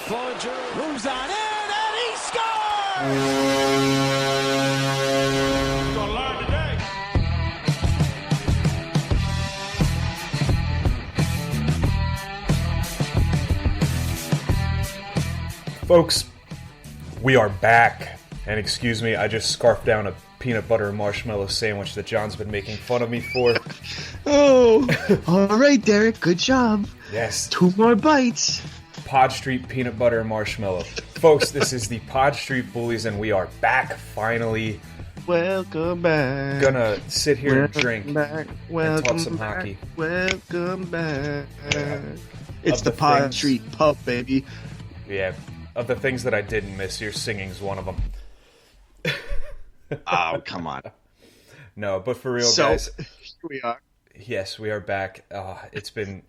Floyd moves on in, and he scores! He's gonna learn today. Folks, we are back. And excuse me, I just scarfed down a peanut butter and marshmallow sandwich that John's been making fun of me for. Oh, all right, Derek. Good job. Yes. 2 more bites. Pod Street peanut butter and marshmallow. Folks, this is the Pod Street Bullies, and we are back finally. Welcome back. Gonna sit here and drink back. and talk some hockey. Welcome back. It's Of the the Pod things- Street pub, baby. Yeah, of the things that I didn't miss, your singing's one of them. Oh, come on. No, but for real, So, guys. here we are. Yes, we are back. It's been,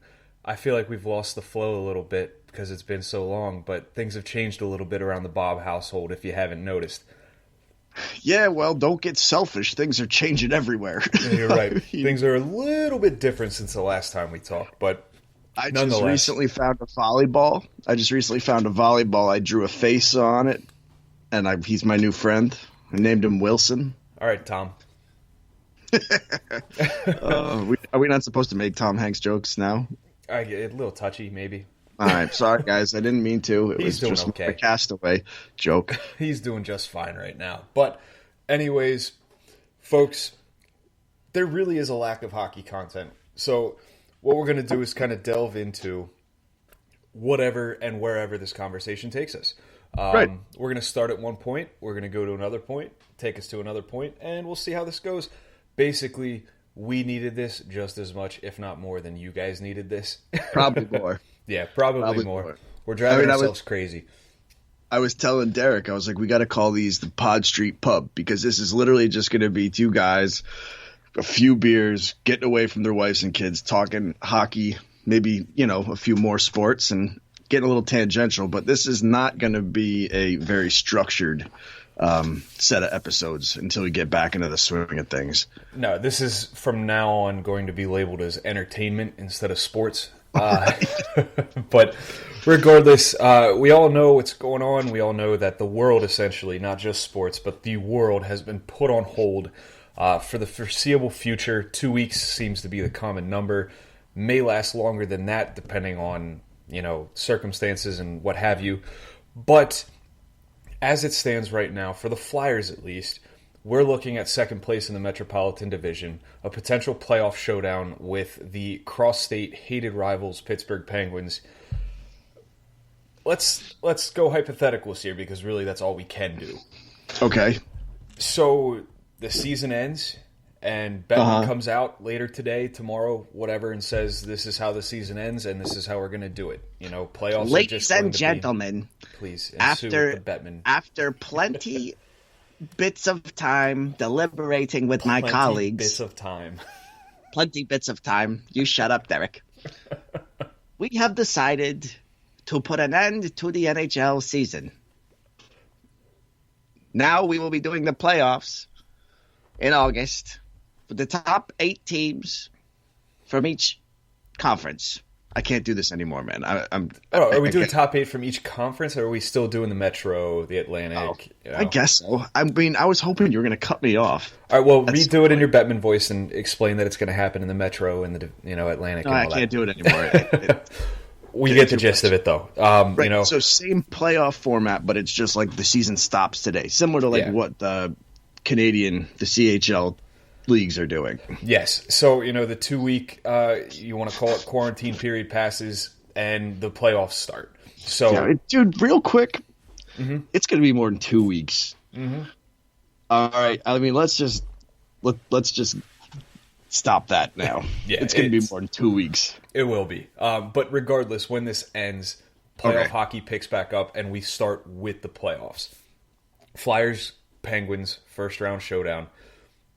I feel like we've lost the flow a little bit because it's been so long, but things have changed a little bit around the Bob household if you haven't noticed. Yeah, well, don't get selfish. Things are changing everywhere. Yeah, you're right. Things are a little bit different since the last time we talked, but I just nonetheless. recently found a volleyball. I drew a face on it, and he's my new friend. I named him Wilson. All right, Tom. Are we not supposed to make Tom Hanks jokes now? I get a little touchy, maybe. All right, sorry guys, I didn't mean to. It He's was doing just okay. a Castaway joke. He's doing just fine right now. But anyways, folks, there really is a lack of hockey content. So what we're going to do is kind of delve into whatever and wherever this conversation takes us. Right. We're going to start at one point. We're going to go to another point, take us to another point, and we'll see how this goes. Basically, we needed this just as much, if not more, than you guys needed this. Probably more. Yeah, probably Probably more. more. We're driving I ourselves crazy. I was telling Derek, I was like, we got to call these the Pod Street Pub because this is literally just going to be 2 guys, a few beers, getting away from their wives and kids, talking hockey, maybe, a few more sports and getting a little tangential. But this is not going to be a very structured set of episodes until we get back into the swing of things. No, this is from now on going to be labeled as entertainment instead of sports. But regardless, we all know what's going on. We all know that the world, essentially, not just sports, but the world has been put on hold for the foreseeable future. 2 weeks seems to be the common number. May last longer than that, depending on, circumstances and what have you. But as it stands right now, for the Flyers at least, we're looking at second place in the Metropolitan Division, a potential playoff showdown with the cross-state hated rivals Pittsburgh Penguins. Let's go hypotheticals here because really that's all we can do. Okay. So the season ends and Bettman comes out later today, tomorrow, whatever, and says this is how the season ends and this is how we're going to do it. Playoffs are just Ladies going and to gentlemen, please ensue with the Bettman. after plenty bits of time deliberating with my colleagues, Bits of time. plenty bits of time, you shut up, Derek. We have decided to put an end to the NHL season. Now we will be doing the playoffs in August with the top 8 teams from each conference. I can't do this anymore, man. Are we doing top 8 from each conference, or are we still doing the Metro, the Atlantic? I guess so. I mean, I was hoping you were going to cut me off. All right, well, redo it in your Bettman voice and explain that it's going to happen in the Metro and the Atlantic. No, and I all can't that. do it anymore. We get the gist of it, though. Right, so same playoff format, but it's just like the season stops today, similar to what the Canadian, the CHL leagues are doing. Yes. So, the 2-week, you want to call it quarantine period passes, and the playoffs start. So, Yeah, dude, real quick, it's going to be more than 2 weeks. Mm-hmm. All right, I mean, let's just stop that now. Yeah, it's going to be more than 2 weeks. It will be. But regardless, when this ends, playoff hockey picks back up, and we start with the playoffs. Flyers, Penguins, first round showdown.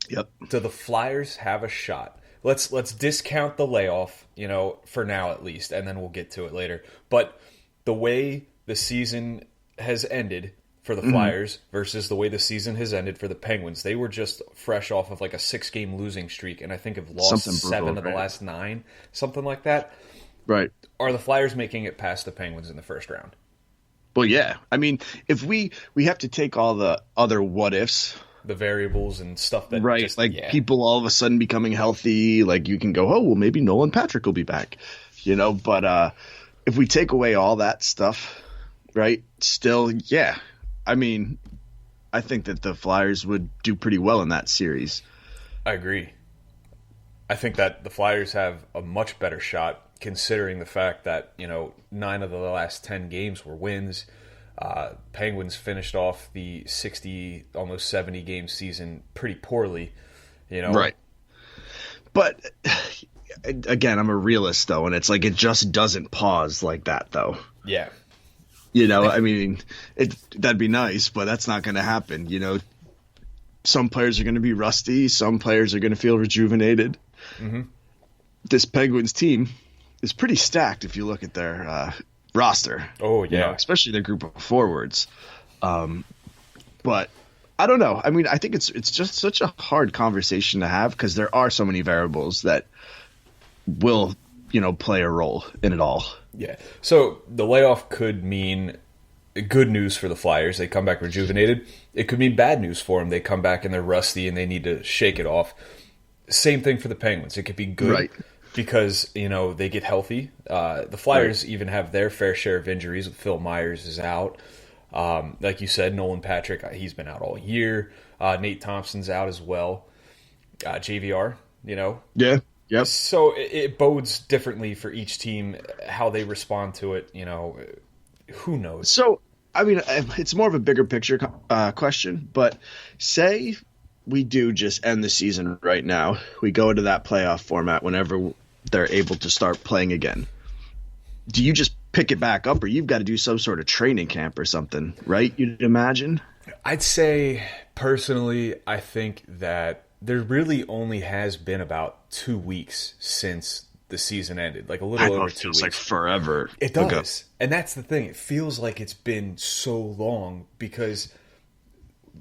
Yep. Do the Flyers have a shot? Let's discount the layoff, for now at least, and then we'll get to it later. But the way the season has ended for the Flyers versus the way the season has ended for the Penguins, they were just fresh off of like a 6-game losing streak, and I think have lost Something brutal, 7 of the right? last 9, something like that. Right. Are the Flyers making it past the Penguins in the first round? Well, yeah. I mean, if we have to take all the other what ifs, The variables and stuff that right? just, Like yeah. people all of a sudden becoming healthy. Like you can go, oh well, maybe Nolan Patrick will be back, But if we take away all that stuff, right? Still, yeah. I mean, I think that the Flyers would do pretty well in that series. I agree. I think that the Flyers have a much better shot, considering the fact that 9 of the last 10 games were wins. Penguins finished off the 60, almost 70 game season pretty poorly. Right. But again, I'm a realist though, and it's like it just doesn't pause like that though. Yeah. I mean, that'd be nice, but that's not going to happen. Some players are going to be rusty. Some players are going to feel rejuvenated. Mm-hmm. This Penguins team is pretty stacked if you look at their roster. Oh, yeah. Especially their group of forwards. But I don't know. I mean, I think it's just such a hard conversation to have because there are so many variables that will, play a role in it all. Yeah. So the layoff could mean good news for the Flyers. They come back rejuvenated. It could mean bad news for them. They come back and they're rusty and they need to shake it off. Same thing for the Penguins. It could be good Right. because, they get healthy. The Flyers even have their fair share of injuries. Phil Myers is out. Like you said, Nolan Patrick, he's been out all year. Nate Thompson's out as well. JVR, Yeah. Yep. So it bodes differently for each team, how they respond to it. Who knows? So, I mean, it's more of a bigger picture question, but say we do just end the season right now. We go into that playoff format whenever they're able to start playing again. Do you just pick it back up, or you've got to do some sort of training camp or something, right? You'd imagine? I'd say, personally, I think that there really only has been about 2 weeks since the season ended, like a little over 2 It feels weeks. like forever. It does. ago. And that's the thing. It feels like it's been so long because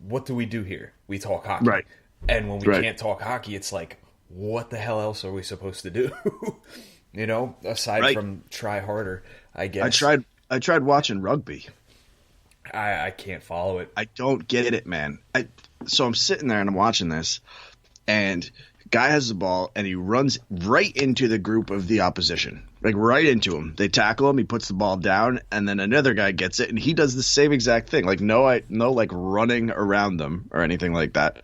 what do we do here? We talk hockey. Right. And when we Right. can't talk hockey, it's like, what the hell else are we supposed to do? Aside Right. from try harder, I guess. I tried watching rugby. I can't follow it. I don't get it, man. So I'm sitting there and I'm watching this, and guy has the ball and he runs right into the group of the opposition, like right into him. They tackle him, he puts the ball down, and then another guy gets it and he does the same exact thing. Like no like running around them or anything like that.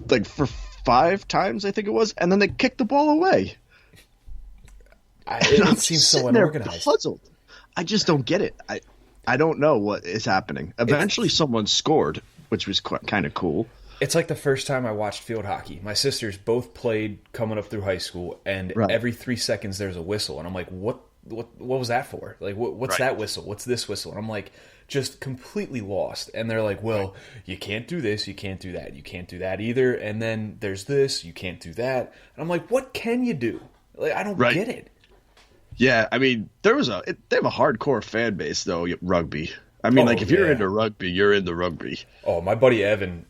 Like for 5 times I think it was, and then they kick the ball away. I'm It just seems so sitting there unorganized. puzzled. I just don't get it. I don't know what is happening. Eventually someone scored, which was kind of cool. It's like the first time I watched field hockey. My sisters both played coming up through high school, and Right. every 3 seconds there's a whistle, and I'm like, what was that for? Like, what's Right. that whistle? What's this whistle? And I'm like, just completely lost. And they're like, well, you can't do this, you can't do that, you can't do that either. And then there's this, you can't do that. And I'm like, what can you do? Like, I don't Right. get it. Yeah, I mean, they have a hardcore fan base though, rugby. I mean, Oh, like if you're yeah. into rugby, you're into rugby. Oh, my buddy Evan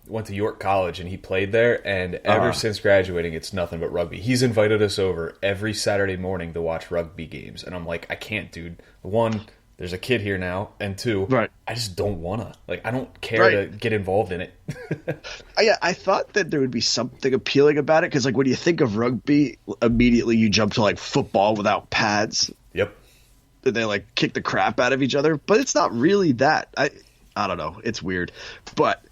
went to York College, and he played there, and ever since graduating, it's nothing but rugby. He's invited us over every Saturday morning to watch rugby games, and I'm like, I can't, dude. 1, there's a kid here now, and 2, Right. I just don't want to. Like, I don't care Right. to get involved in it. I thought that there would be something appealing about it because, like, when you think of rugby, immediately you jump to like football without pads. Yep. They like kick the crap out of each other, but it's not really that. I don't know. It's weird, but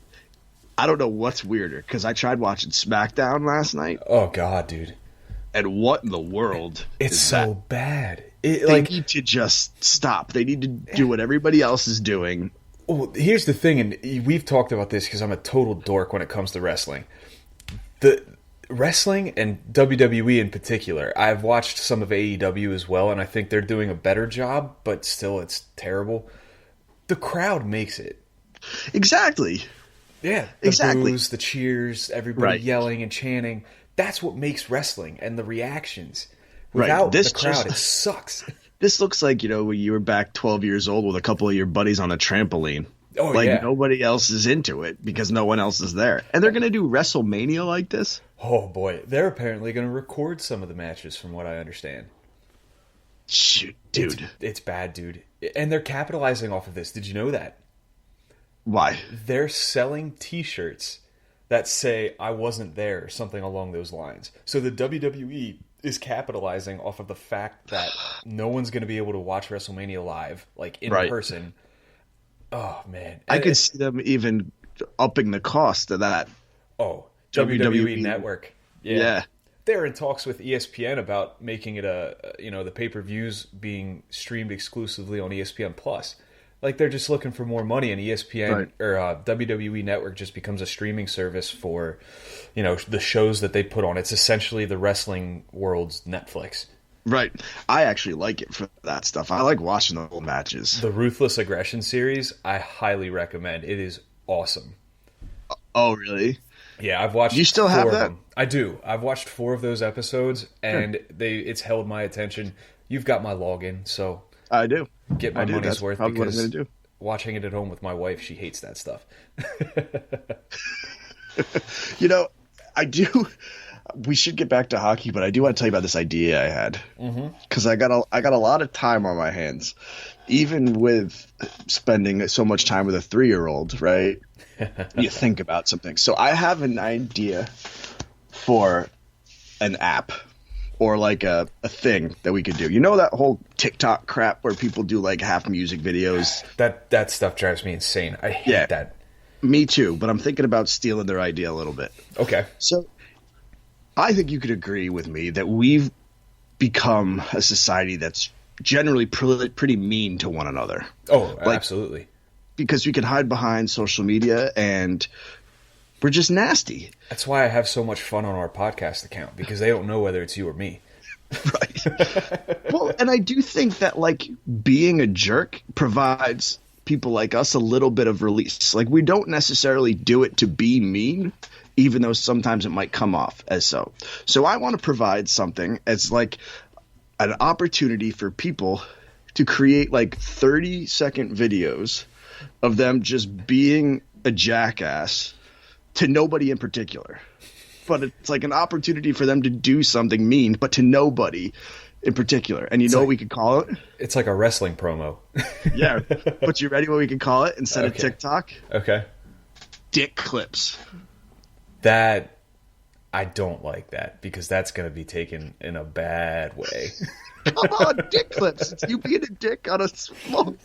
I don't know what's weirder because I tried watching SmackDown last night, Oh, God, dude. and what in the world It's is so that? bad. They need to just stop. They need to do what everybody else is doing. Well, here's the thing, and we've talked about this because I'm a total dork when it comes to wrestling. The wrestling and WWE in particular, I've watched some of AEW as well, and I think they're doing a better job, but still it's terrible. The crowd makes it. Exactly. Yeah, the Exactly. boos, the cheers, everybody Right. yelling and chanting. That's what makes wrestling, and the reactions. Right. Without This the crowd, just- it sucks. This looks like, when you were back 12 years old with a couple of your buddies on a trampoline. Oh, Like yeah. nobody else is into it because no one else is there. And they're going to do WrestleMania like this? Oh, boy. They're apparently going to record some of the matches, from what I understand. Shoot, dude. It's bad, dude. And they're capitalizing off of this. Did you know that? Why? They're selling T-shirts that say "I wasn't there" or something along those lines. So the WWE is capitalizing off of the fact that no one's going to be able to watch WrestleMania live, like in person. Oh man, I could see them even upping the cost of that. Oh, WWE Network. Yeah. They're in talks with ESPN about making it the pay-per-views being streamed exclusively on ESPN Plus. Like they're just looking for more money, and ESPN or WWE Network just becomes a streaming service for, the shows that they put on. It's essentially the wrestling world's Netflix. Right. I actually like it for that stuff. I like watching the old matches. The Ruthless Aggression series, I highly recommend. It is awesome. Oh, really? Yeah, I've watched. You still have that? Them. I do. I've watched 4 of those episodes, and it's held my attention. You've got my login, so I do. Get my money's worth probably because what I'm gonna do. Watching it at home with my wife, she hates that stuff. I do. We should get back to hockey, but I do want to tell you about this idea I had because I got a lot of time on my hands, even with spending so much time with a 3-year-old. Right? You think about something. So I have an idea for an app or like a thing that we could do. You know that whole TikTok crap where people do like half music videos? That stuff drives me insane. I hate that. Me too, but I'm thinking about stealing their idea a little bit. Okay. So I think you could agree with me that we've become a society that's generally pretty mean to one another. Oh, absolutely. Because we can hide behind social media and we're just nasty. That's why I have so much fun on our podcast account, because they don't know whether it's you or me. Right. Well, and I do think that like being a jerk provides people like us a little bit of release. Like we don't necessarily do it to be mean, even though sometimes it might come off as so. So I want to provide something as like an opportunity for people to create like 30-second videos of them just being a jackass to nobody in particular. But it's like an opportunity for them to do something mean, but to nobody in particular. And what we could call it? It's like a wrestling promo. Yeah. But you ready what we could call it instead of TikTok? Okay. Dick clips. That, I don't like that, because that's going to be taken in a bad way. Come on, dick clips. It's you being a dick on a small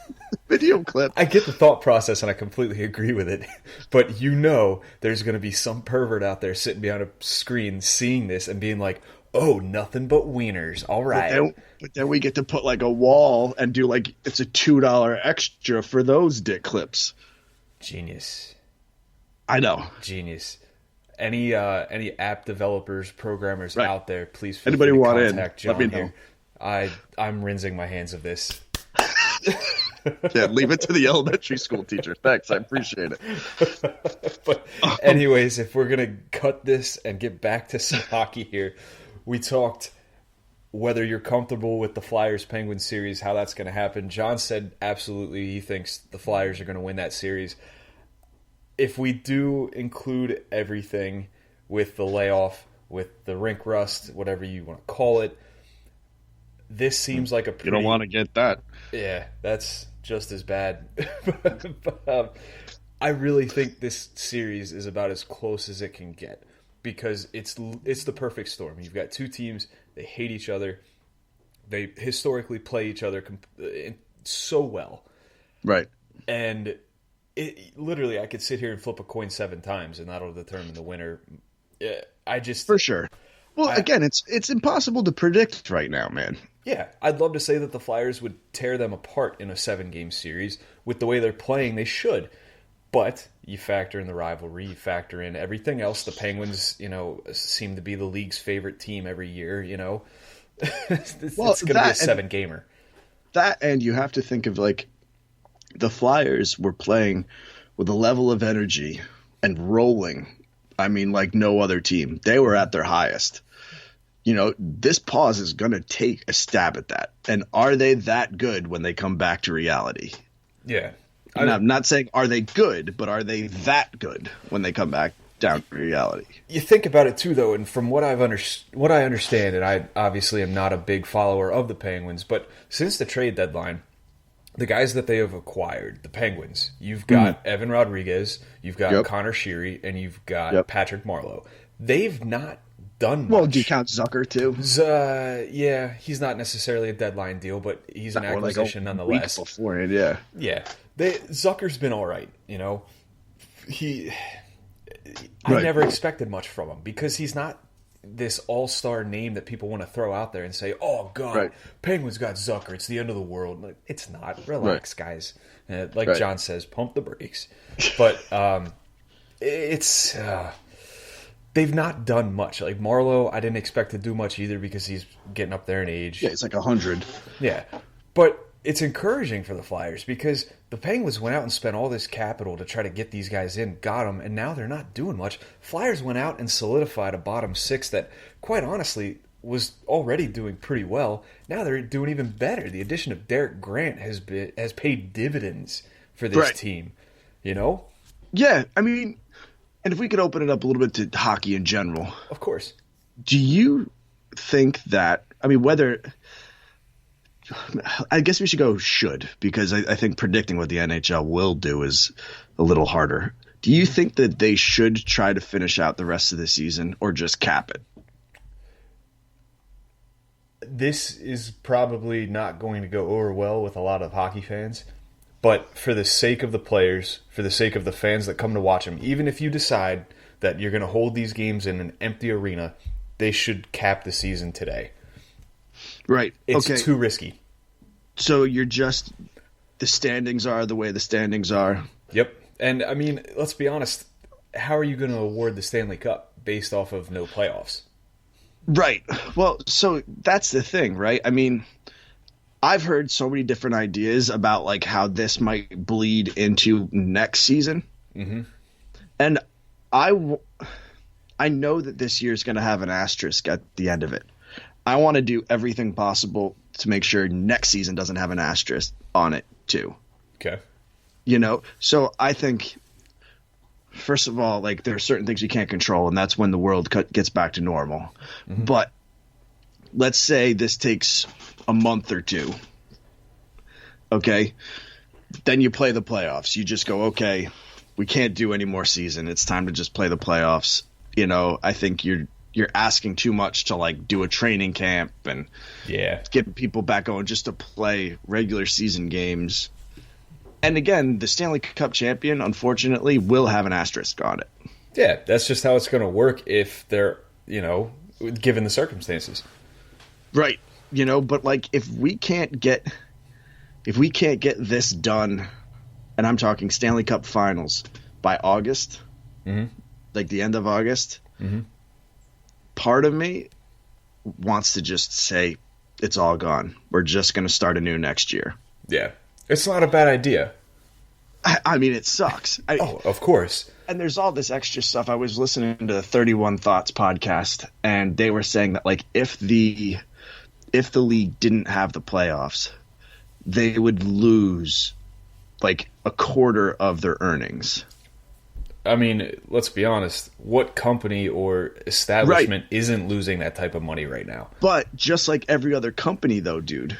video clip. I get the thought process, and I completely agree with it. But there's going to be some pervert out there sitting behind a screen seeing this and being like, oh, nothing but wieners. All right. But then we get to put like a wall and do like it's a $2 extra for those dick clips. Genius. I know. Genius. Any app developers, programmers out there, please feel Anybody free to want contact John Let me know. here. I'm rinsing my hands of this. Yeah, leave it to the elementary school teacher. Thanks, I appreciate it. But anyways, if we're gonna cut this and get back to some hockey here, we talked whether you're comfortable with the Flyers-Penguins series, how that's going to happen. John said absolutely he thinks the Flyers are going to win that series. If we do include everything with the layoff, with the rink rust, whatever you want to call it, this seems like a pretty... You don't want to get that. Yeah, that's just as bad. But, I really think this series is about as close as it can get, because it's the perfect storm. You've got two teams, they hate each other, they historically play each other so well. Right. And literally, I could sit here and flip a coin 7 times, and that'll determine the winner. For sure. Well, again, it's impossible to predict right now, man. Yeah, I'd love to say that the Flyers would tear them apart in a 7-game series. With the way they're playing, they should. But you factor in the rivalry, you factor in everything else. The Penguins, seem to be the league's favorite team every year, it's going to be a 7-gamer. That, and you have to think of, like, the Flyers were playing with a level of energy and rolling. I mean, like no other team. They were at their highest. This pause is going to take a stab at that. And are they that good when they come back to reality? Yeah. I'm not saying are they good, but are they that good when they come back down to reality? You think about it too, though, and from what I understand, and I obviously am not a big follower of the Penguins, but since the trade deadline, the guys that they have acquired, the Penguins, you've got Evan Rodriguez, you've got Connor Sheary, and you've got Patrick Marleau. They've not done much. Well, do you count Zucker too? Yeah, he's not necessarily a deadline deal, but he's an acquisition nonetheless. Week beforehand, yeah. Yeah. Zucker's been all right, you know. I never expected much from him because he's not this all-star name that people want to throw out there and say, "Oh God, Penguins got Zucker. It's the end of the world." Like, it's not. Relax, guys. Like John says, pump the brakes. But it's they've not done much. Like Marleau, I didn't expect to do much either because he's getting up there in age. Yeah, it's like 100. Yeah, but it's encouraging for the Flyers because the Penguins went out and spent all this capital to try to get these guys in, got them, and now they're not doing much. Flyers went out and solidified a bottom six that, quite honestly, was already doing pretty well. Now they're doing even better. The addition of Derek Grant has paid dividends for this team, you know? Yeah, I mean, and if we could open it up a little bit to hockey in general. Of course. Do you think that, I mean, whether... I guess we should go because I think predicting what the NHL will do is a little harder. Do you think that they should try to finish out the rest of the season or just cap it? This is probably not going to go over well with a lot of hockey fans, but for the sake of the players, for the sake of the fans that come to watch them, even if you decide that you're going to hold these games in an empty arena, they should cap the season today. Right. It's too risky. So you're just the standings are the way the standings are. Yep. And, I mean, let's be honest. How are you going to award the Stanley Cup based off of no playoffs? Right. Well, so that's the thing, right? I mean, I've heard so many different ideas about, like, how this might bleed into next season. Mm-hmm. And I know that this year is going to have an asterisk at the end of it. I want to do everything possible to make sure next season doesn't have an asterisk on it too. Okay. You know, so I think, first of all, like there are certain things you can't control, and that's when the world gets back to normal. Mm-hmm. But let's say this takes a month or two. Okay. Then you play the playoffs. You just go, okay, we can't do any more season. It's time to just play the playoffs. You know, I think you're asking too much to like do a training camp and get people back going just to play regular season games. And again, the Stanley Cup champion, unfortunately, will have an asterisk on it. Yeah, that's just how it's going to work if they're, you know, given the circumstances. Right. You know, but like if we can't get this done, and I'm talking Stanley Cup finals by August, like the end of August, part of me wants to just say it's all gone. We're just going to start anew next year. Yeah. It's not a bad idea. I mean, it sucks. Of course. And there's all this extra stuff. I was listening to the 31 Thoughts podcast, and they were saying that like if the league didn't have the playoffs, they would lose like a quarter of their earnings. I mean, let's be honest. What company or establishment isn't losing that type of money right now? But just like every other company, though, dude,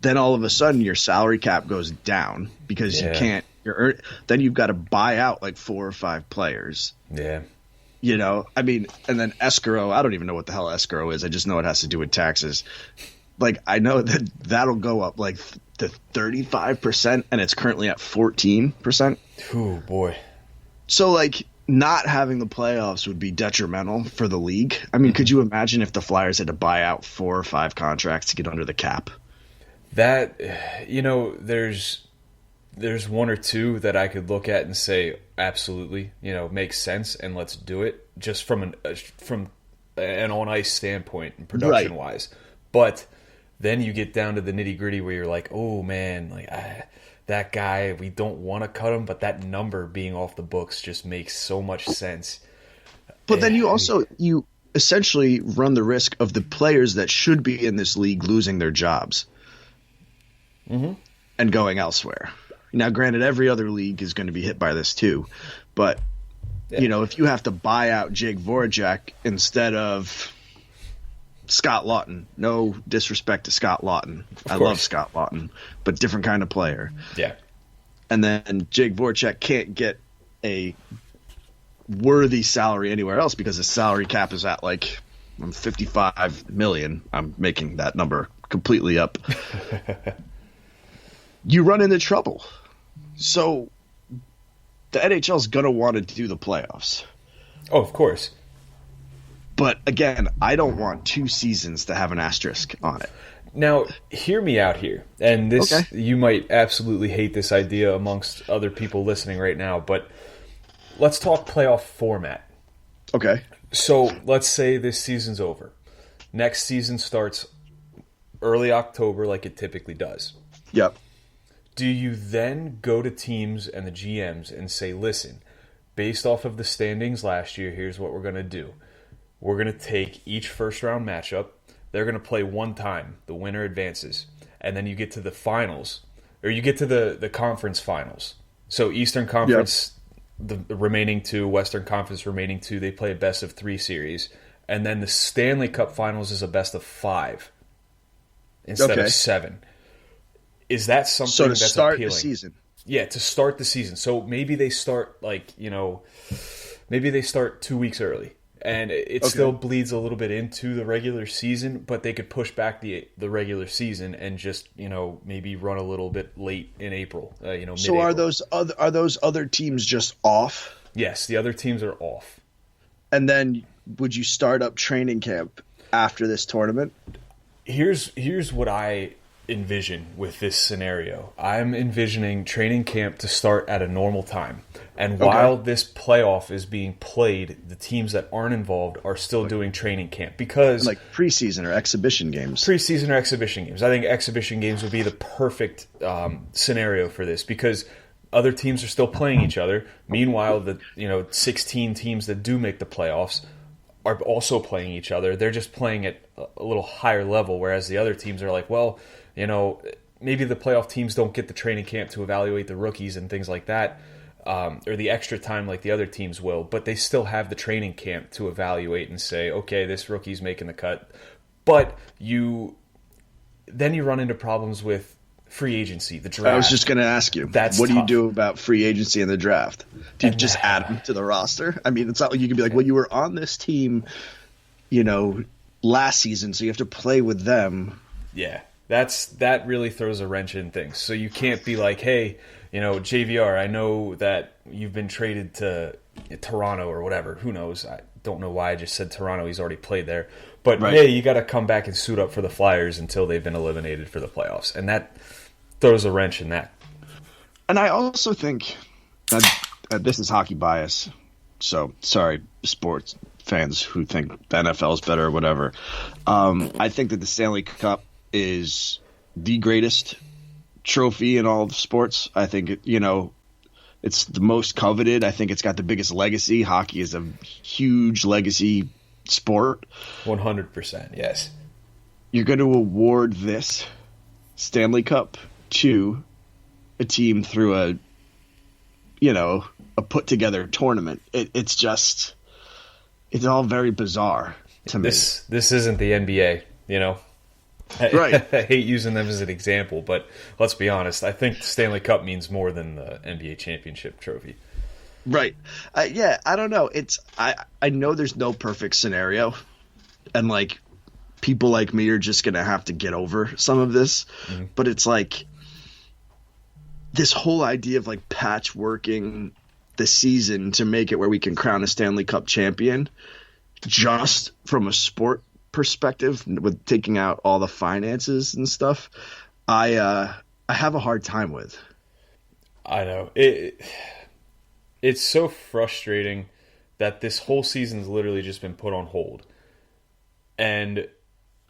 then all of a sudden your salary cap goes down because you can't. Then you've got to buy out like 4 or 5 players. Yeah. You know, I mean, and then escrow. I don't even know what the hell escrow is. I just know it has to do with taxes. Like, I know that'll go up like to 35%, and it's currently at 14%. Oh, boy. So, like, not having the playoffs would be detrimental for the league. I mean, could you imagine if the Flyers had to buy out 4 or 5 contracts to get under the cap? That, you know, there's 1 or 2 that I could look at and say, absolutely, you know, makes sense, and let's do it, just from an on-ice standpoint and production-wise. But then you get down to the nitty-gritty where you're like, oh, man, like that guy, we don't want to cut him, but that number being off the books just makes so much sense. But then you essentially run the risk of the players that should be in this league losing their jobs and going elsewhere. Now, granted, every other league is going to be hit by this too, but you know, if you have to buy out Jake Voracek instead of Scott Lawton. No disrespect to Scott Lawton. I love Scott Lawton, but different kind of player. Yeah. And then Jake Voracek can't get a worthy salary anywhere else because his salary cap is at like $55 million. I'm making that number completely up. You run into trouble. So the NHL is going to want to do the playoffs. Oh, of course. But again, I don't want 2 seasons to have an asterisk on it. Now, hear me out here. And this, Okay. You might absolutely hate this idea amongst other people listening right now, but let's talk playoff format. Okay. So let's say this season's over. Next season starts early October like it typically does. Yep. Do you then go to teams and the GMs and say, listen, based off of the standings last year, here's what we're going to do. We're going to take each first-round matchup. They're going to play one time. The winner advances. And then you get to the finals, or you get to the conference finals. So Eastern Conference, the remaining 2, Western Conference remaining 2, they play a best-of-3 series. And then the Stanley Cup Finals is a best-of-5 instead of 7. Is that something So to that's start appealing? the season. Yeah, to start the season. So maybe they start maybe they start 2 weeks early, and it still bleeds a little bit into the regular season, but they could push back the regular season and just maybe run a little bit late in April. Mid-April. So are those other teams just off? Yes, the other teams are off. And then would you start up training camp after this tournament? Here's what I envision with this scenario. I'm envisioning training camp to start at a normal time. And while this playoff is being played, the teams that aren't involved are still doing training camp because Like preseason or exhibition games. preseason or exhibition games. I think exhibition games would be the perfect scenario for this because other teams are still playing each other. Meanwhile, the 16 teams that do make the playoffs are also playing each other. They're just playing at a little higher level, whereas the other teams are like, well, maybe the playoff teams don't get the training camp to evaluate the rookies and things like that, or the extra time like the other teams will, but they still have the training camp to evaluate and say, okay, this rookie's making the cut. But then you run into problems with free agency, the draft. I was just going to ask you, That's what do you tough. do about free agency and the draft? Do you just add them to the roster? I mean, it's not like you can be like, well, you were on this team, last season, so you have to play with them. Yeah, that really throws a wrench in things. So you can't be like, hey, JVR, I know that you've been traded to Toronto or whatever. Who knows? I don't know why I just said Toronto. He's already played there. But, hey, you got to come back and suit up for the Flyers until they've been eliminated for the playoffs. And that throws a wrench in that. And I also think that this is hockey bias. So, sorry, sports fans who think the NFL is better or whatever. I think that the Stanley Cup is the greatest trophy in all of sports. I think it's the most coveted. I think it's got the biggest legacy. Hockey is a huge legacy sport. 100%, yes. You're going to award this Stanley Cup to a team through a put together tournament. It's all very bizarre to me. This isn't the NBA, Right. I hate using them as an example, but let's be honest. I think the Stanley Cup means more than the NBA championship trophy. Right. I don't know. I know there's no perfect scenario, and like people like me are just gonna have to get over some of this. Mm-hmm. But it's like this whole idea of like patchworking the season to make it where we can crown a Stanley Cup champion, just from a sport perspective, with taking out all the finances and stuff, I have a hard time with. I know it's so frustrating that this whole season's literally just been put on hold, and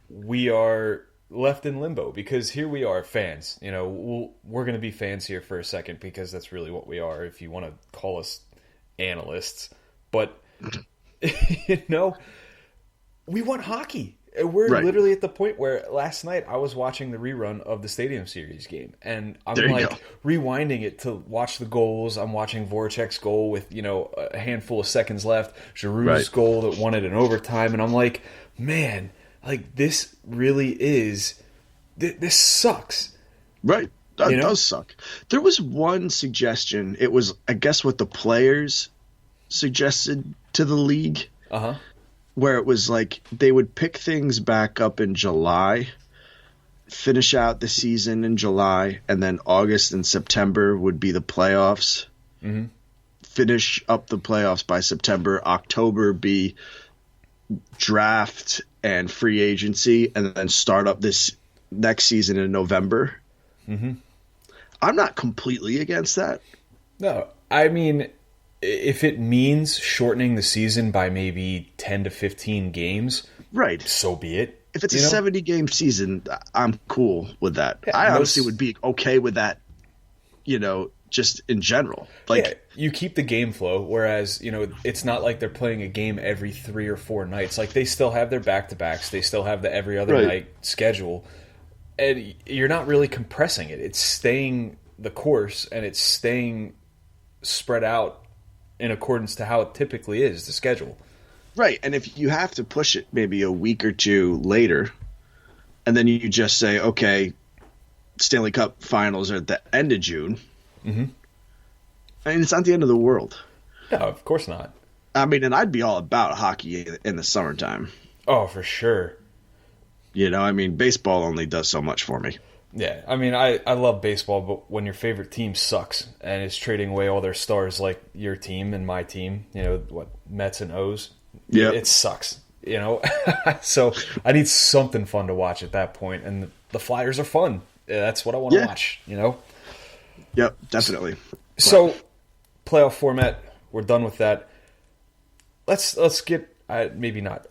we are left in limbo because here we are, fans. We're going to be fans here for a second because that's really what we are. If you want to call us analysts, but we want hockey. We're literally at the point where last night I was watching the rerun of the Stadium Series game, and I'm rewinding it to watch the goals. I'm watching Voracek's goal with a handful of seconds left, Giroux's goal that won it in overtime, and I'm like, man, like, this really is, this sucks. Right. That You know? does suck. There was one suggestion. It was, I guess, what the players suggested to the league, Uh-huh. where it was like they would pick things back up in July, finish out the season in July, and then August and September would be the playoffs. Mm-hmm. Finish up the playoffs by September. October be draft and free agency, and then start up this next season in November. Mm-hmm. I'm not completely against that. No, I mean, if it means shortening the season by maybe 10 to 15 games, Right. so be it. If it's You a know? 70-game season, I'm cool with that. Yeah, I most- honestly would be okay with that, just in general. Like, Yeah, you keep the game flow, whereas, it's not like they're playing a game every 3 or 4 nights. Like, they still have their back-to-backs. They still have the every other Right. night schedule. And you're not really compressing it. It's staying the course, and it's staying spread out in accordance to how it typically is, the schedule. right. And if you have to push it maybe a week or two later, and then you just say, okay, Stanley Cup finals are at the end of June, Mm-hmm. I mean, it's not the end of the world. No, of course not. I mean, and I'd be all about hockey in the summertime. Oh, for sure. I mean, baseball only does so much for me. Yeah, I mean, I love baseball, but when your favorite team sucks and is trading away all their stars like your team and my team, Mets and O's, Yep. it sucks, So I need something fun to watch at that point, and the Flyers are fun. Yeah, that's what I want to Yeah. watch, Yep, definitely. So, playoff format, we're done with that. Let's get maybe not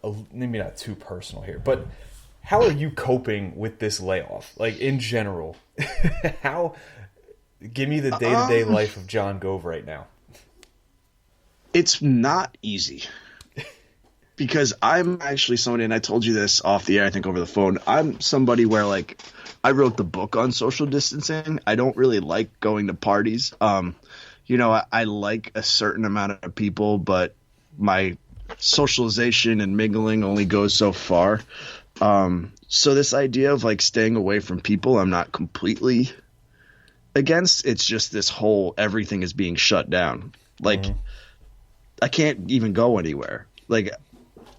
too personal here, but how are you coping with this layoff? Like, in general, give me the day-to-day life of John Gove right now. It's not easy because I'm actually somebody, and I told you this off the air, I think over the phone. I'm somebody where, like, I wrote the book on social distancing. I don't really like going to parties. I like a certain amount of people, but my socialization and mingling only goes so far. So this idea of like staying away from people, I'm not completely against. It's just this whole everything is being shut down. Like, I can't even go anywhere. Like,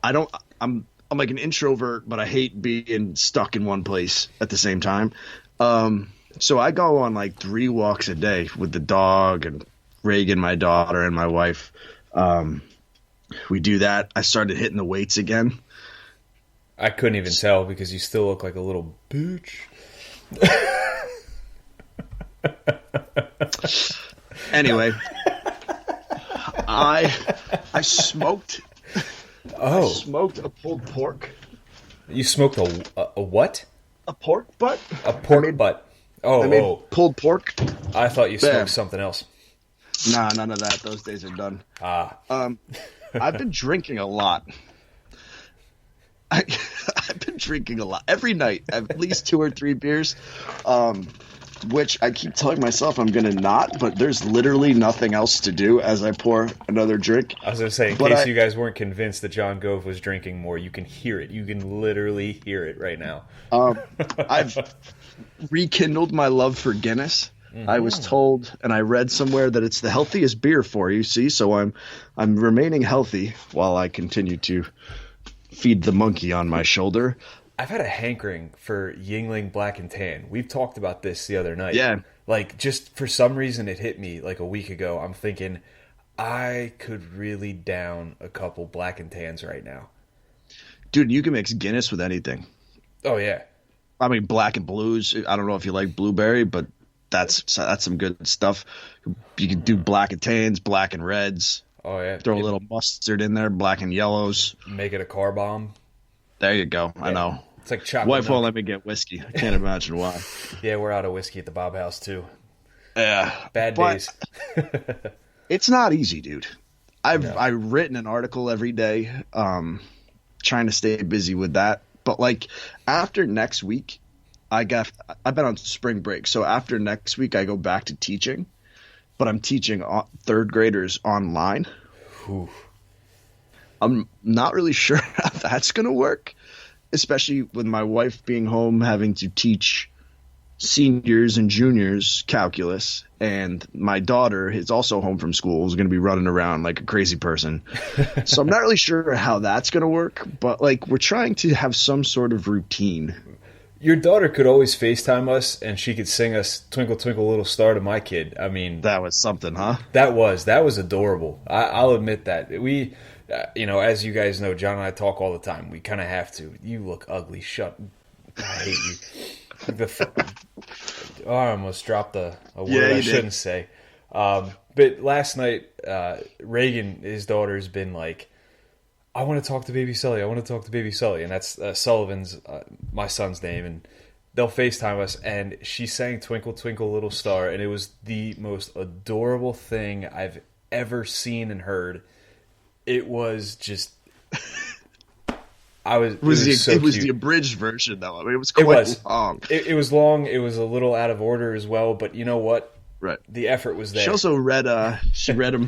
I'm like an introvert, but I hate being stuck in one place at the same time. So I go on like 3 walks a day with the dog and Reagan, my daughter, and my wife. We do that. I started hitting the weights again. I couldn't even tell because you still look like a little bitch. Anyway, I smoked. I smoked a pulled pork. You smoked a what? A pork butt. A pork butt. I made pulled pork. I thought you smoked Yeah. something else. Nah, none of that. Those days are done. Ah. I've been drinking a lot. I've been drinking a lot every night, at least 2 or 3 beers, which I keep telling myself I'm gonna not. But there's literally nothing else to do as I pour another drink. I was going to say, in But case you guys weren't convinced that John Gove was drinking more, you can hear it. You can literally hear it right now. I've rekindled my love for Guinness. I was told, and I read somewhere that it's the healthiest beer for you. See, so I'm remaining healthy while I continue to feed the monkey on my shoulder. I've had a hankering for Yingling Black and Tan. We've talked about this the other night. Yeah. Like, just for some reason it hit me like a week ago. I'm thinking I could really down a couple Black and Tans right now. Dude, you can mix Guinness with anything. Oh, yeah. I mean, black and blues. I don't know if you like blueberry, but that's some good stuff. You can do black and tans, black and reds. Oh, yeah. Throw a little mustard in there, black and yellows. Make it a car bomb. There you go. I know. It's like chocolate Wife milk. won't let me get whiskey. I can't imagine why. Yeah, we're out of whiskey at the Bob House, too. Yeah. Bad but days. It's not easy, dude. I've written an article every day, trying to stay busy with that. But like after next week, I've been on spring break. So after next week, I go back to teaching, but I'm teaching 3rd graders online. Oof. I'm not really sure how that's going to work. especially with my wife being home having to teach seniors and juniors calculus, and my daughter is also home from school, is going to be running around like a crazy person. So I'm not really sure how that's going to work, but like we're trying to have some sort of routine. Your daughter could always FaceTime us, and she could sing us "Twinkle Twinkle Little Star" to my kid. I mean, That was something, huh? that was adorable. I'll admit that. We, as you guys know, John and I talk all the time. We kind of have to. You look ugly. Shut. I hate you. I almost dropped a word I shouldn't say. But last night, Reagan, his daughter's been like, I want to talk to Baby Sully. I want to talk to Baby Sully. And that's Sullivan's, my son's name. And they'll FaceTime us. And she sang Twinkle, Twinkle, Little Star. And it was the most adorable thing I've ever seen and heard. It was just... It was the abridged version, though. I mean, it was quite long. It was long. It was a little out of order as well. But you know what? Right. The effort was there. She also read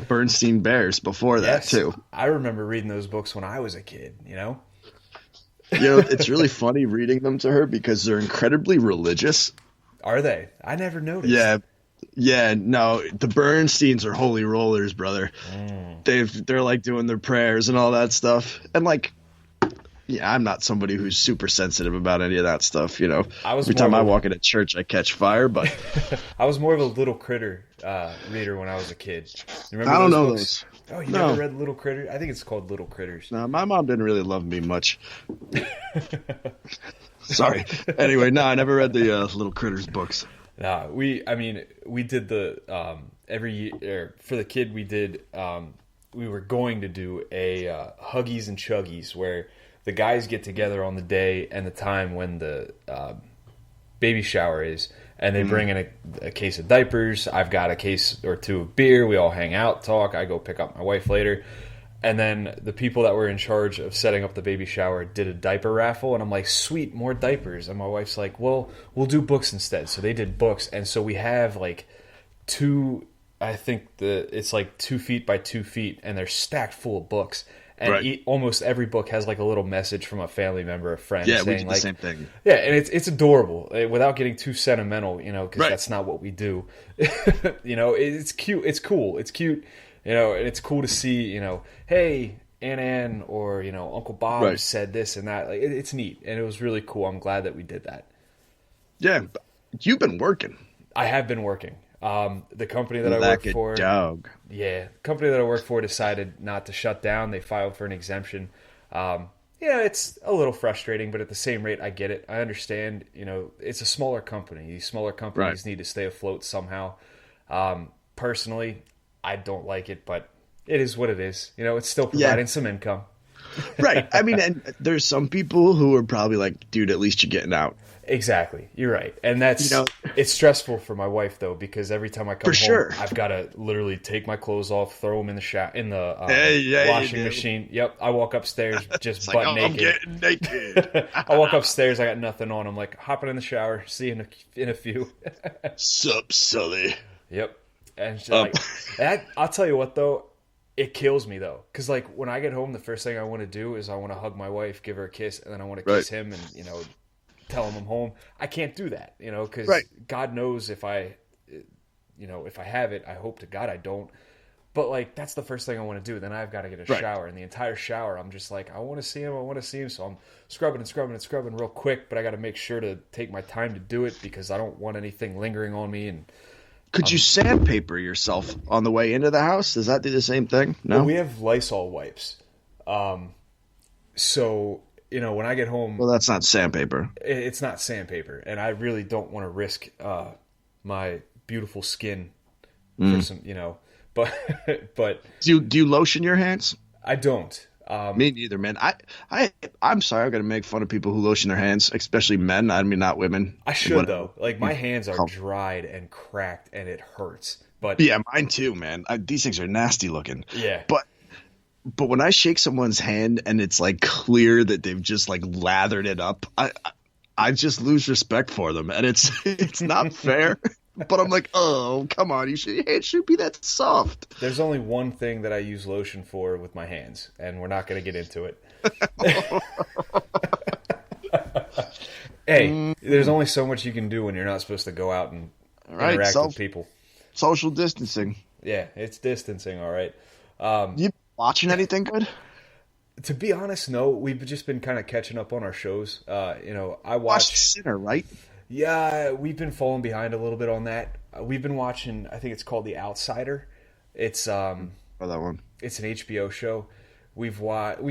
Bernstein Bears before that, too. I remember reading those books when I was a kid, It's really funny reading them to her because they're incredibly religious. Are they? I never noticed. Yeah, no, the Bernsteins are holy rollers, brother. They're like doing their prayers and all that stuff. And like, yeah, I'm not somebody who's super sensitive about any of that stuff, Every time I walk into church, I catch fire, but... I was more of a Little Critter reader when I was a kid. You remember I don't know books? those. Oh, you never read Little Critter? I think it's called Little Critters. No, my mom didn't really love me much. Sorry. Anyway, no, I never read the Little Critters books. Nah, we did the every year for the kid. We did we were going to do a Huggies and Chuggies where the guys get together on the day and the time when the baby shower is, and they bring in a case of diapers. I've got a case or two of beer. We all hang out, talk. I go pick up my wife later. And then the people that were in charge of setting up the baby shower did a diaper raffle. And I'm like, sweet, more diapers. And my wife's like, well, we'll do books instead. So they did books. And so we have like it's like 2 feet by 2 feet. And they're stacked full of books. And almost every book has like a little message from a family member, a friend. Yeah, saying, we do the like, same thing. Yeah, and it's adorable without getting too sentimental, because that's not what we do. It's cute. It's cool. It's cute. And it's cool to see, hey, Aunt Ann or, Uncle Bob said this and that. Like, it's neat. And it was really cool. I'm glad that we did that. Yeah. You've been working. I have been working. The company that I work for, the company that I work for decided not to shut down. They filed for an exemption. It's a little frustrating, but at the same rate, I get it. I understand, it's a smaller company. These smaller companies need to stay afloat somehow. Personally, I don't like it, but it is what it is. It's still providing some income. Right. I mean, and there's some people who are probably like, dude, at least you're getting out. Exactly. You're right. And that's, it's stressful for my wife though, because every time I come home, I've got to literally take my clothes off, throw them in the washing machine. Yep. I walk upstairs just butt naked. I'm getting naked. I walk upstairs. I got nothing on. I'm like hopping in the shower. See you in a few. Sup, Sully. Yep. And that, I'll tell you what though, it kills me though. Cause like when I get home, the first thing I want to do is I want to hug my wife, give her a kiss, and then I want to kiss him and, tell him I'm home. I can't do that, because God knows if I have it, I hope to God I don't. But like, that's the first thing I want to do. Then I've got to get a shower, and the entire shower, I'm just like, I want to see him. So I'm scrubbing real quick, but I got to make sure to take my time to do it because I don't want anything lingering on me. And could you sandpaper yourself on the way into the house? Does that do the same thing? No, well, we have Lysol wipes. So when I get home... Well, that's not sandpaper. It's not sandpaper, and I really don't want to risk my beautiful skin for some, but... Do you lotion your hands? I don't. Me neither, man. I'm sorry, I've got to make fun of people who lotion their hands, especially men. I mean, not women. I should, though. Like, my hands are dried and cracked, and it hurts. But yeah, mine too, man. These things are nasty looking. Yeah. But when I shake someone's hand and it's like clear that they've just like lathered it up, I just lose respect for them, and it's not fair. But I'm like, oh, come on, your hand should be that soft. There's only one thing that I use lotion for with my hands, and we're not going to get into it. Hey, there's only so much you can do when you're not supposed to go out and interact with people. Social distancing. Yeah, it's distancing, all right. You watching anything good? To be honest, no. We've just been kind of catching up on our shows. I Watched watch. Sinner, right? Yeah, we've been falling behind a little bit on that. We've been watching. I think it's called The Outsider. It's Oh, that one. It's an HBO show. We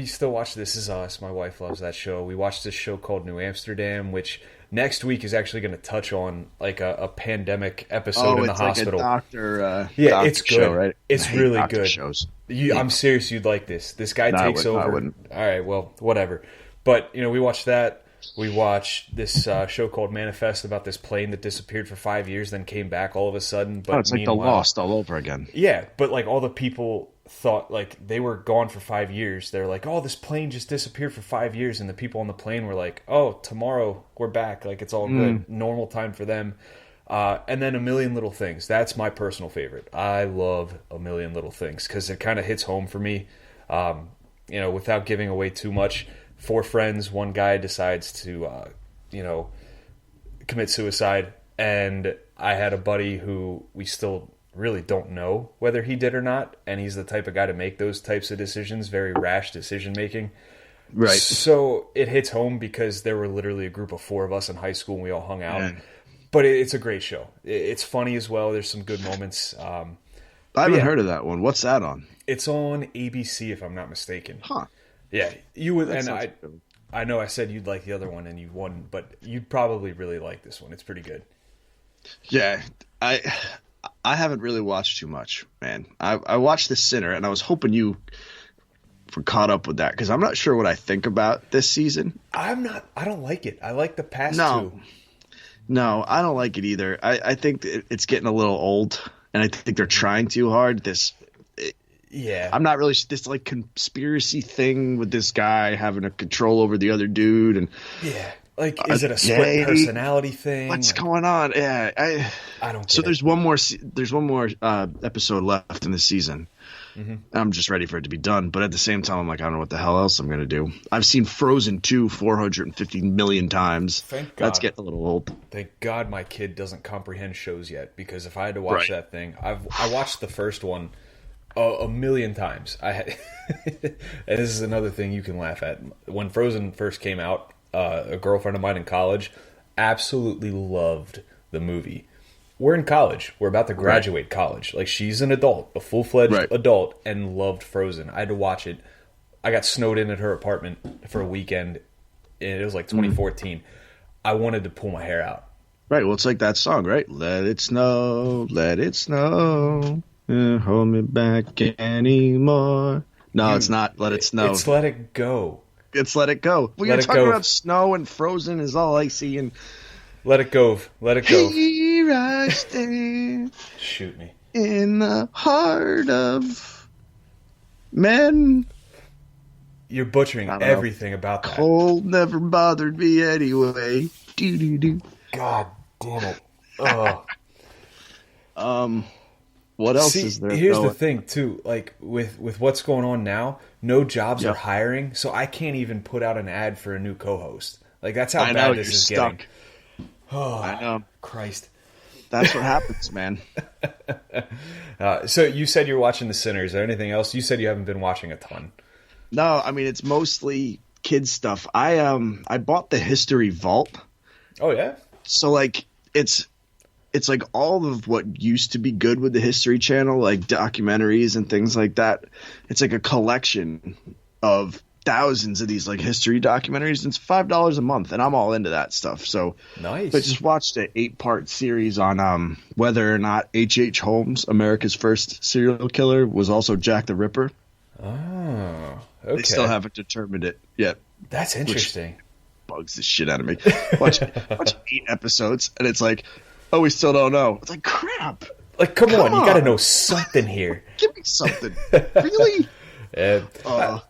still watch This Is Us. My wife loves that show. We watched this show called New Amsterdam, which next week is actually going to touch on like a pandemic episode in the hospital. Like a doctor. Yeah, doctor it's good. Show, right? It's really doctor good. Shows. I'm serious. You'd like this. This guy takes over. I wouldn't. All right, well, whatever. But we watched that. We watched this show called Manifest about this plane that disappeared for 5 years, then came back all of a sudden. But It's like The Lost all over again. Yeah, but like all the people thought like they were gone for 5 years. They're like, oh, this plane just disappeared for 5 years, and the people on the plane were like, oh, tomorrow we're back. Like it's all good, normal time for them. And then A Million Little Things. That's my personal favorite. I love A Million Little Things because it kind of hits home for me. Without giving away too much. 4 friends, one guy decides to, commit suicide. And I had a buddy who we still really don't know whether he did or not. And he's the type of guy to make those types of decisions, very rash decision making. Right. So it hits home because there were literally a group of 4 of us in high school and we all hung out. Man. But it's a great show. It's funny as well. There's some good moments. I haven't heard of that one. What's that on? It's on ABC, if I'm not mistaken. Huh. Yeah, you would, That and sounds good. I know I said you'd like the other one, and you won, but you'd probably really like this one. It's pretty good. Yeah, I haven't really watched too much, man. I watched The Sinner, and I was hoping you were caught up with that because I'm not sure what I think about this season. I don't like it. I like the past two. No, I don't like it either. I think it's getting a little old, and I think they're trying too hard. Yeah. I'm not really this like conspiracy thing with this guy having a control over the other dude, and Yeah. Like, is it a split personality thing? what's going on? Yeah, I don't get So it. there's one more episode left in the season. Mm-hmm. I'm just ready for it to be done, but at the same time, I'm like, I don't know what the hell else I'm gonna do. I've seen Frozen 2 450 million times. Thank God. That's getting a little old. Thank God my kid doesn't comprehend shows yet, because if I had to watch Right. that thing, I watched the first one a million times. And this is another thing you can laugh at. When Frozen first came out, a girlfriend of mine in college absolutely loved the movie. We're in college. We're about to graduate college. Like, she's an adult, a full-fledged adult, and loved Frozen. I had to watch it. I got snowed in at her apartment for a weekend, and it was like 2014. I wanted to pull my hair out. Right. Well, it's like that song, right? Let it snow, hold me back anymore. No, it's not. Let it snow. It's Let It Go. It's Let It Go. Well, Let you're It talking Go. about snow and Frozen is all icy and Let It Go. Let It Go. here I stand Shoot me. in the heart of men. You're butchering I don't know. everything about that. Cold never bothered me anyway. Do. God damn it. Ugh. What else See, is there? here's the going? thing, too. Like, with what's going on now, no jobs Yep. are hiring, so I can't even put out an ad for a new co-host. Like, that's how I bad know, this you're is stuck. getting. Oh, I know. Christ. That's what happens, man. So you said you're watching The Sinner. Is there anything else? You said you haven't been watching a ton. No, I mean it's mostly kids stuff. I bought the History Vault. Oh, yeah? So like it's like all of what used to be good with the History Channel, like documentaries and things like that. It's like a collection of thousands of these like history documentaries. It's $5 a month, and I'm all into that stuff. So Nice. I just watched an 8-part series on whether or not H.H. Holmes, America's first serial killer, was also Jack the Ripper. Oh, okay. They still haven't determined it yet. That's interesting. Bugs the shit out of me. Watch 8 episodes, and it's like, oh, we still don't know. It's like, crap. Like, come on, you got to on. know something here. Give me something. Really?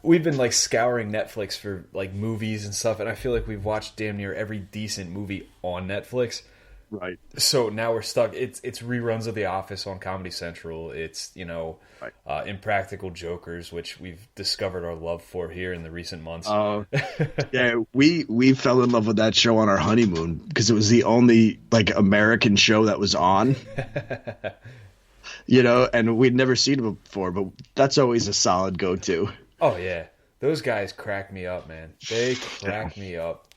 We've been like scouring Netflix for like movies and stuff, and I feel like we've watched damn near every decent movie on Netflix. Right. So now we're stuck. It's reruns of The Office on Comedy Central. It's, Impractical Jokers, which we've discovered our love for here in the recent months. Yeah, we fell in love with that show on our honeymoon because it was the only American show that was on. And we'd never seen it before, but that's always a solid go-to. Oh yeah, those guys crack me up, man. They crack me up.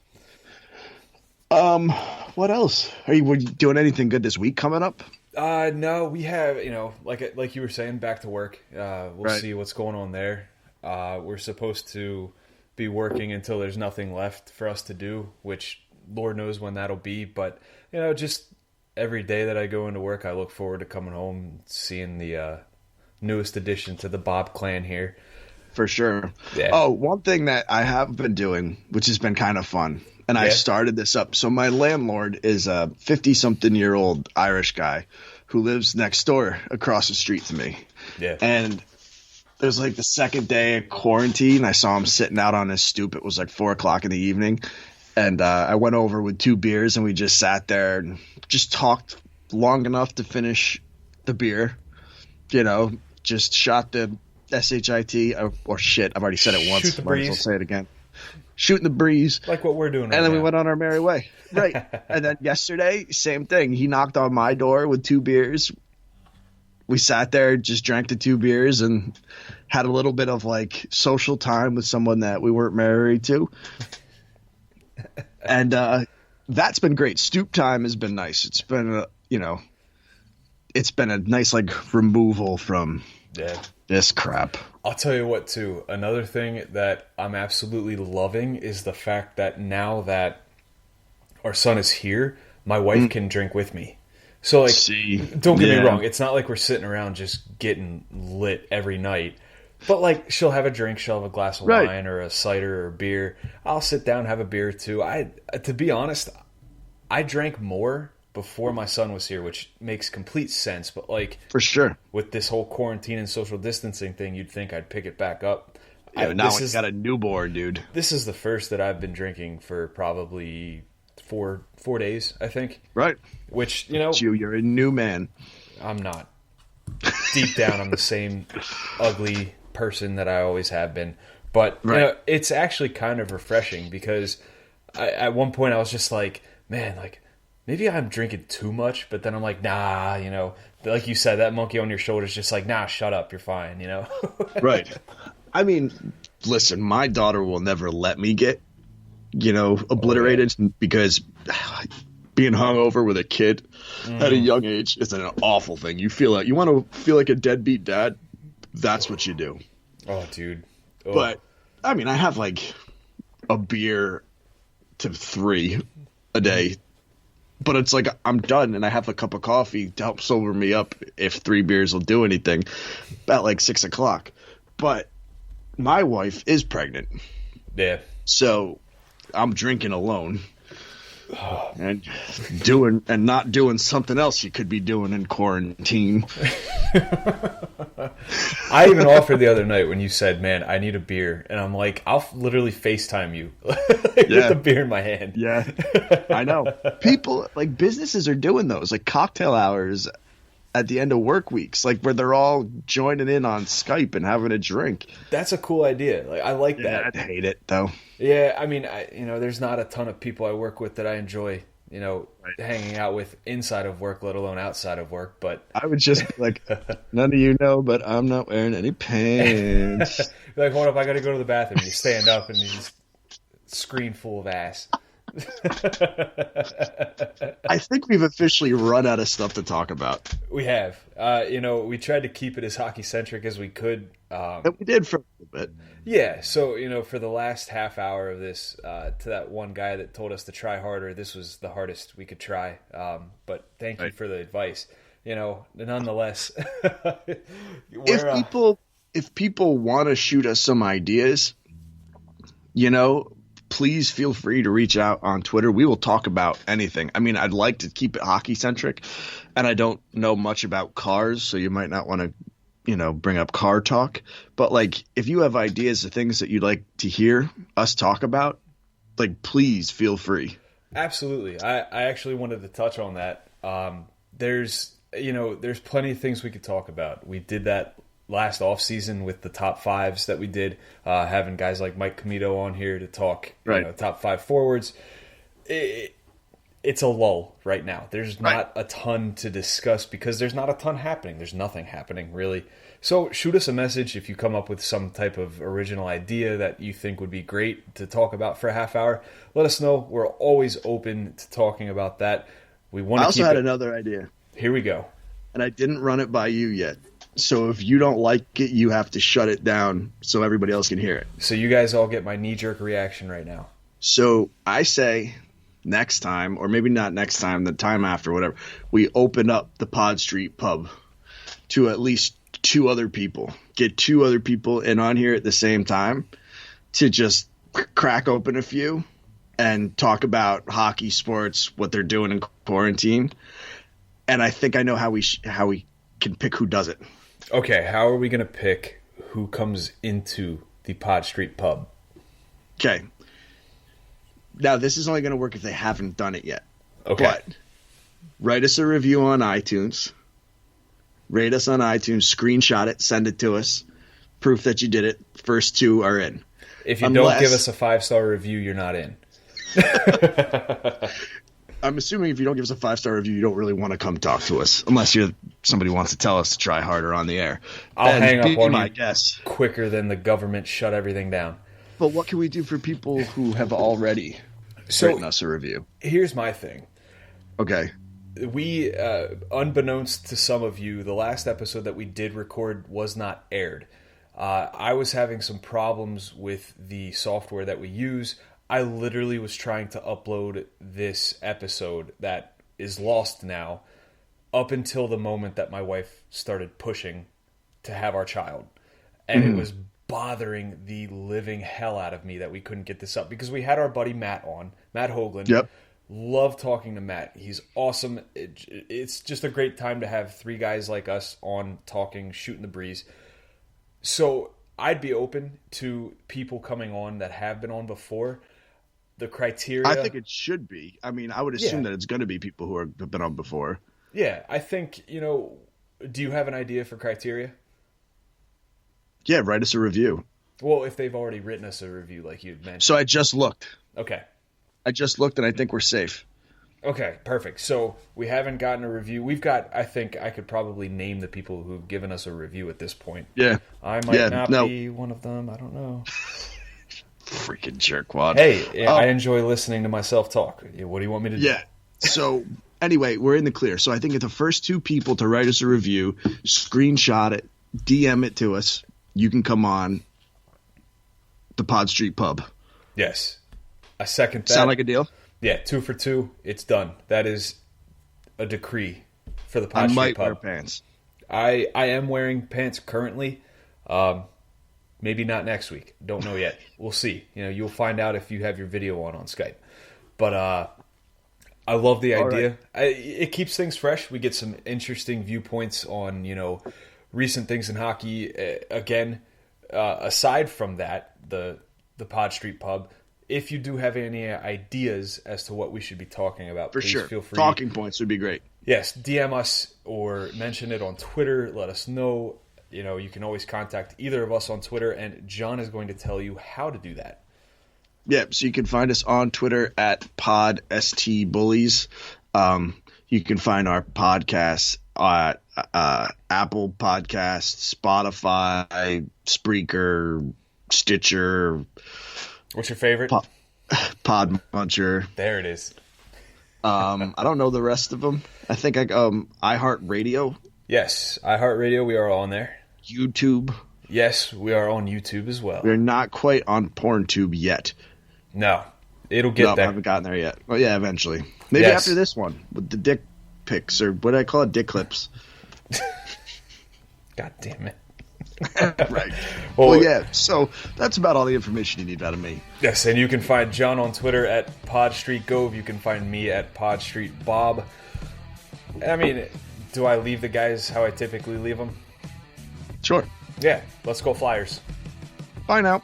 What else? Were you doing anything good this week coming up? No, we have, like you were saying, back to work. We'll see what's going on there. We're supposed to be working until there's nothing left for us to do, which Lord knows when that'll be. But, just every day that I go into work, I look forward to coming home and seeing the newest addition to the Bob clan here. For sure. Yeah. Oh, one thing that I have been doing, which has been kind of fun, and I started this up. So my landlord is a 50-something-year-old Irish guy who lives next door across the street to me. Yeah. And there's the second day of quarantine. I saw him sitting out on his stoop. It was 4 o'clock in the evening. And I went over with 2 beers, and we just sat there and just talked long enough to finish the beer. Just shot the SHIT or shit. I've already said it once. Shoot the breeze. Might as well say it again. Shooting the breeze. Like what we're doing right And then now. we went on our merry way. Right. And then yesterday, same thing. He knocked on my door with 2 beers. We sat there, just drank the 2 beers and had a little bit of social time with someone that we weren't married to. And that's been great. Stoop time has been nice. It's been, it's been a nice removal from this crap. I'll tell you what, too. Another thing that I'm absolutely loving is the fact that now that our son is here, my wife can drink with me. So, don't get me wrong. It's not like we're sitting around just getting lit every night. But, she'll have a drink. She'll have a glass of wine or a cider or beer. I'll sit down, have a beer, too. To be honest, I drank more before my son was here, which makes complete sense. But for sure, with this whole quarantine and social distancing thing, you'd think I'd pick it back up. Yeah, now he's got a newborn, dude. This is the first that I've been drinking for probably four days, I think. Right. Which, you're a new man. I'm not. Deep down, I'm the same ugly person that I always have been. But it's actually kind of refreshing because at one point I was just man, maybe I'm drinking too much, but then I'm nah, like you said, that monkey on your shoulder is just nah, shut up, you're fine, Right. I mean, listen, my daughter will never let me get, obliterated because being hungover with a kid at a young age is an awful thing. You want to feel like a deadbeat dad, that's what you do. Oh, dude. Oh. But, I mean, I have a beer to 3 a day. But it's I'm done, and I have a cup of coffee to help sober me up if 3 beers will do anything at 6 o'clock. But my wife is pregnant. Yeah. So I'm drinking alone and not doing something else you could be doing in quarantine. I even offered the other night when you said, man, I need a beer. And I'm I'll literally FaceTime you with the beer in my hand. Yeah, I know. People, businesses are doing those, cocktail hours at the end of work weeks, where they're all joining in on Skype and having a drink. That's a cool idea. I like that. I'd hate it, though. Yeah, I mean, there's not a ton of people I work with that I enjoy, hanging out with inside of work, let alone outside of work. But I would just be none of you know, but I'm not wearing any pants. Hold up, I got to go to the bathroom. You stand up and you just screen full of ass. I think we've officially run out of stuff to talk about. We have. We tried to keep it as hockey-centric as we could. And we did for a little bit. Yeah, so, for the last half hour of this, to that one guy that told us to try harder, this was the hardest we could try. But thank you for the advice. Nonetheless. If people want to shoot us some ideas, please feel free to reach out on Twitter. We will talk about anything. I mean, I'd like to keep it hockey-centric, and I don't know much about cars, so you might not want to, bring up car talk. But, if you have ideas of things that you'd like to hear us talk about, please feel free. Absolutely. I actually wanted to touch on that. There's plenty of things we could talk about. We did that last offseason with the top fives that we did, having guys like Mike Comito on here to talk top five forwards. It's a lull right now. There's not a ton to discuss because there's not a ton happening. There's nothing happening, really. So shoot us a message if you come up with some type of original idea that you think would be great to talk about for a half hour. Let us know. We're always open to talking about that. We want to. I also had another idea. Here we go. And I didn't run it by you yet. So if you don't like it, you have to shut it down so everybody else can hear it. So you guys all get my knee-jerk reaction right now. So I say next time, or maybe not next time, the time after, whatever, we open up the Pod Street Pub to at least 2 other people. Get 2 other people in on here at the same time to just crack open a few and talk about hockey, sports, what they're doing in quarantine. And I think I know how we can pick who does it. Okay, how are we going to pick who comes into the Pod Street Pub? Okay. Now, this is only going to work if they haven't done it yet. Okay. But write us a review on iTunes. Rate us on iTunes. Screenshot it. Send it to us. Proof that you did it. First 2 are in. If you don't give us a 5-star review, you're not in. I'm assuming if you don't give us a 5-star review, you don't really want to come talk to us, unless somebody wants to tell us to try harder on the air. I'll hang up on my you guess. Quicker than the government shut everything down. But what can we do for people who have already written us a review? Here's my thing. Okay. We, unbeknownst to some of you, the last episode that we did record was not aired. I was having some problems with the software that we use. I literally was trying to upload this episode that is lost now up until the moment that my wife started pushing to have our child. And it was bothering the living hell out of me that we couldn't get this up because we had our buddy Matt on, Matt Hoagland. Yep. Love talking to Matt. He's awesome. It's just a great time to have 3 guys like us on talking, shooting the breeze. So I'd be open to people coming on that have been on before. The criteria, I think it should be. I mean, I would assume that it's going to be people who have been on before. Yeah, I think, do you have an idea for criteria? Yeah, write us a review. Well, if they've already written us a review like you mentioned. So I just looked. Okay. I just looked and I think we're safe. Okay, perfect. So we haven't gotten a review. We've got, I think I could probably name the people who've given us a review at this point. Yeah. I might not be one of them. I don't know. Freaking jerkwad. Hey, I enjoy listening to myself talk. What do you want me to do? Yeah. So anyway, we're in the clear. So I think if the first 2 people to write us a review, screenshot it, DM it to us, you can come on the Pod Street Pub. Yes. I second that. Sound like a deal? Yeah, 2 for 2. It's done. That is a decree for the Pod Street Pub. I might wear pants. I am wearing pants currently. Maybe not next week. Don't know yet. We'll see. You'll find out if you have your video on Skype. But I love the idea. Right. It keeps things fresh. We get some interesting viewpoints on, recent things in hockey. Again, aside from that, the Pod Street Pub, if you do have any ideas as to what we should be talking about, please feel free. Talking points would be great. Yes, DM us or mention it on Twitter. Let us know. You can always contact either of us on Twitter, and John is going to tell you how to do that. Yeah, so you can find us on Twitter at PodSTBullies. You can find our podcasts at Apple Podcasts, Spotify, Spreaker, Stitcher. What's your favorite? Pod Muncher. There it is. I don't know the rest of them. I think iHeartRadio. Yes, iHeartRadio, we are on there. YouTube. Yes, we are on YouTube as well. We're not quite on PornTube yet. No, it'll get there. I haven't gotten there yet. Well, yeah, eventually. Maybe after this one with the dick pics, or what do I call it? Dick clips. God damn it. Right. Well, yeah, so that's about all the information you need out of me. Yes, and you can find John on Twitter at PodStreetGove. You can find me at PodStreetBob. I mean, do I leave the guys how I typically leave them? Sure. Yeah, let's go Flyers. Bye now.